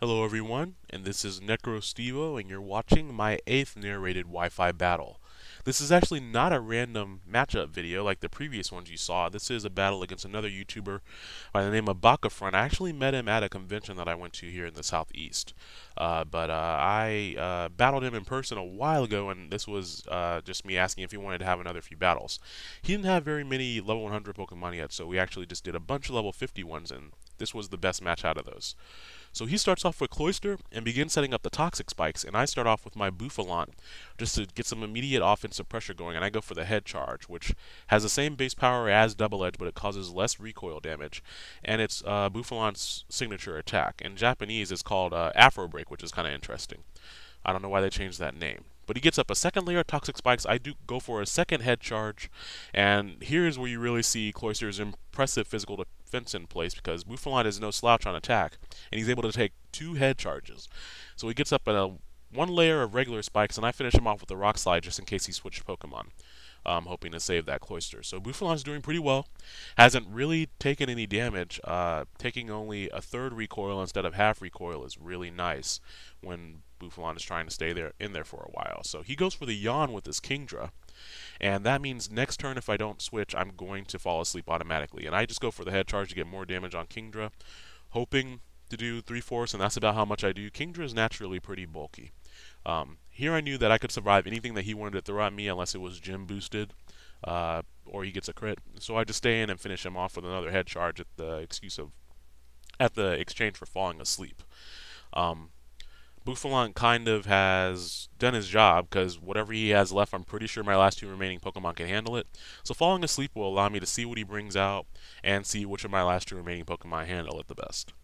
Hello everyone, and this is Necrostevo, and you're watching my 8th narrated Wi-Fi battle. This is actually not a random matchup video like the previous ones you saw. This is a battle against another YouTuber by the name of Bakafront. I actually met him at a convention that I went to here in the southeast. I battled him in person a while ago, and this was just me asking if he wanted to have another few battles. He didn't have very many level 100 Pokemon yet, so we actually just did a bunch of level 50 ones, and this was the best match out of those. So he starts off with Cloyster and begins setting up the Toxic Spikes, and I start off with my Buffalant just to get some immediate offensive pressure going, and I go for the Head Charge, which has the same base power as Double Edge, but it causes less recoil damage, and it's Buffalant's signature attack. In Japanese, it's called Afro Break, which is kind of interesting. I don't know why they changed that name. But he gets up a second layer of Toxic Spikes. I do go for a second Head Charge. And here's where you really see Cloyster's impressive physical defense in place, because Buffalant is no slouch on attack, and he's able to take 2 Head Charges. So he gets up a one layer of regular spikes, and I finish him off with a Rock Slide just in case he switched Pokemon. Hoping to save that Cloyster. So Buffalant's doing pretty well. Hasn't really taken any damage. Taking only a third recoil instead of half recoil is really nice when Buffalant is trying to stay in there for a while. So he goes for the Yawn with his Kingdra. And that means next turn, if I don't switch, I'm going to fall asleep automatically. And I just go for the Head Charge to get more damage on Kingdra, hoping to do 3/4, and that's about how much I do. Kingdra is naturally pretty bulky. Here I knew that I could survive anything that he wanted to throw at me unless it was gym boosted or he gets a crit. So I just stay in and finish him off with another Head Charge at the exchange for falling asleep. Um, Buffalant kind of has done his job, because whatever he has left, I'm pretty sure my last 2 remaining Pokemon can handle it. So falling asleep will allow me to see what he brings out and see which of my last 2 remaining Pokemon handle it the best.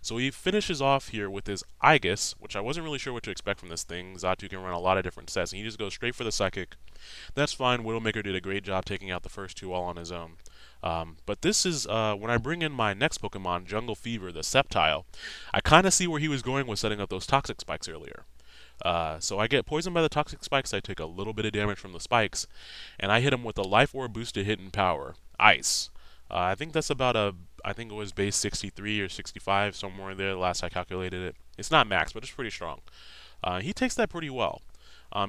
So he finishes off here with his Aegis, which I wasn't really sure what to expect from this thing. Xatu can run a lot of different sets, and he just goes straight for the Psychic. That's fine. Widowmaker did a great job taking out the first 2 all on his own. But this is when I bring in my next Pokemon, Jungle Fever, the Sceptile. I kind of see where he was going with setting up those Toxic Spikes earlier. So I get poisoned by the Toxic Spikes, I take a little bit of damage from the spikes, and I hit him with a Life Orb boosted hit and power, Ice. I think that's about I think it was base 63 or 65, somewhere in there, last I calculated it. It's not max, but it's pretty strong. He takes that pretty well.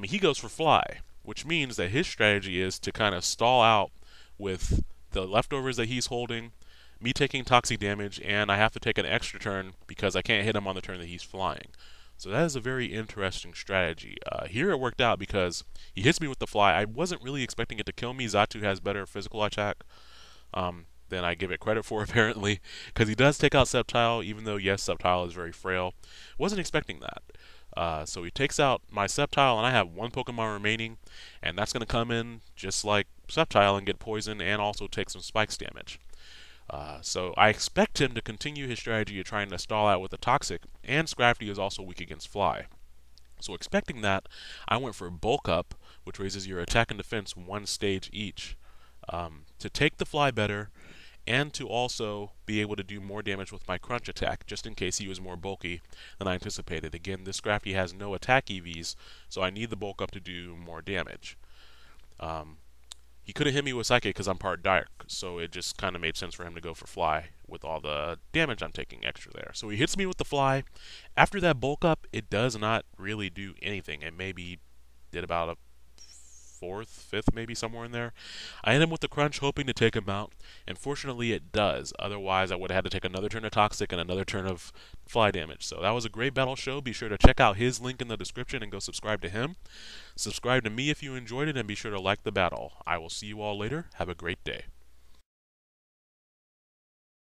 He goes for Fly, which means that his strategy is to kind of stall out with the leftovers that he's holding, me taking toxic damage, and I have to take an extra turn because I can't hit him on the turn that he's flying. So that is a very interesting strategy. Here it worked out because he hits me with the Fly. I wasn't really expecting it to kill me. Xatu has better physical attack than I give it credit for, apparently, because he does take out Sceptile, even though, yes, Sceptile is very frail. Wasn't expecting that. So he takes out my Sceptile, and I have 1 Pokemon remaining, and that's going to come in just like Sceptile and get poisoned and also take some Spikes damage. So I expect him to continue his strategy of trying to stall out with the Toxic, and Scrafty is also weak against Fly. So expecting that, I went for Bulk Up, which raises your attack and defense 1 stage each, to take the Fly better, and to also be able to do more damage with my Crunch attack, just in case he was more bulky than I anticipated. Again, this Scrafty has no attack EVs, so I need the Bulk Up to do more damage. He couldn't hit me with Psychic because I'm part Dark, so it just kind of made sense for him to go for Fly with all the damage I'm taking extra there. So he hits me with the Fly. After that Bulk Up, it does not really do anything. It maybe did about a 4th, 5th, maybe somewhere in there. I hit him with the Crunch, hoping to take him out, and fortunately it does. Otherwise, I would have had to take another turn of Toxic and another turn of Fly damage. So that was a great battle show. Be sure to check out his link in the description and go subscribe to him. Subscribe to me if you enjoyed it, and be sure to like the battle. I will see you all later. Have a great day.